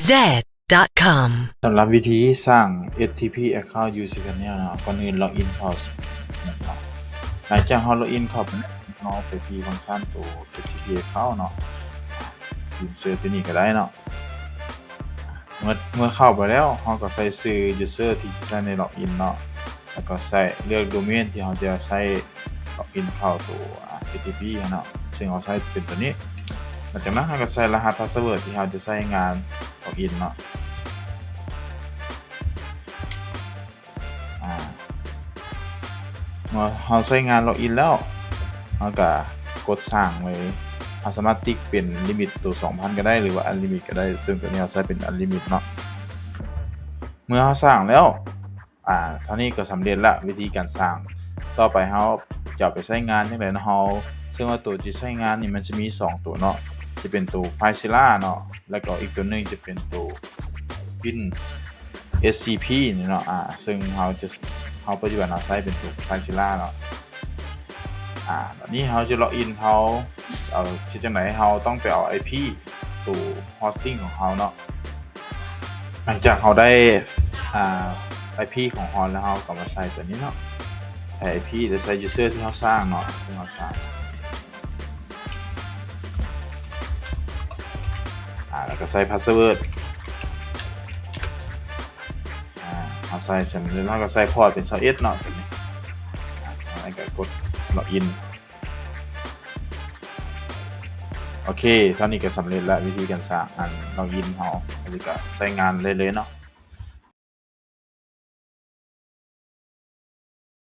z.com สำหรับวิธีสร้าง STP Account UC Channel เนาะก่อนอื่นล็อกอินเข้านะครับหลังจากเราล็อกอินเข้าไปเราไปที่ฟังก์ชันตัว STP Account เนาะพิมพ์ชื่อตัวนี้ก็ได้เนาะเมื่อเข้าไปแล้วเราก็ใส่ชื่อ user ที่จะใช้ในล็อกอินเนาะแล้วก็ใส่เลือกโดเมนที่เราจะใช้ล็อกอินเข้าตัว STP เนาะซึ่งเราใช้เป็นตัวนี้หลังจากนั้นเราก็ใส่รหัส password ที่เราจะใช้งานล็อกอินเนาะเมื่อเราใช้งานล็อกอินแล้วเราก็กดสร้างไว้เราสามารถติ๊กเป็นลิมิตตัว 2,000 ก็ได้หรือว่าอันลิมิตก็ได้ซึ่งตัวนี้เราใช้เป็นอันลิมิตเนาะเมื่อเราสร้างแล้วเท่านี้ก็สำเร็จละวิธีการสร้างต่อไปเราจะเอาไปใช้งานจังได๋เนาะเราซึ่งว่าตัวที่ใช้งานนี่มันจะมี2ตัวเนาะจะเป็นตัว FileZilla เนาะแล้วก็อีกตัวนึงจะเป็นตัว Pin SCP นี่เนาะซึ่งเราปัจจุบันเราใช้เป็นตัว FileZilla เนาะแบบนี้เราจะล็อกอินเราคิดจังได๋เราต้องไปเอา IP ตัว hosting ของเราเนาะหลังจากเราได้IP ของเราแล้วเราก็มาใส่ตัวนี้เนาะใส่ IP หรือใส่ user ที่เราสร้างเนาะซึ่งเราสร้างแล้วก็ใส่ password เราใส่เสร็จแล้วเราก็ใส่พอร์ตเป็น21เนาะตัวนี้แล้วก็กดล็อกอินโอเคเท่านี้ก็สำเร็จแล้ววิธีการสร้างล็อกอินเราอันนี้ก็ใช้งานเลยเนาะ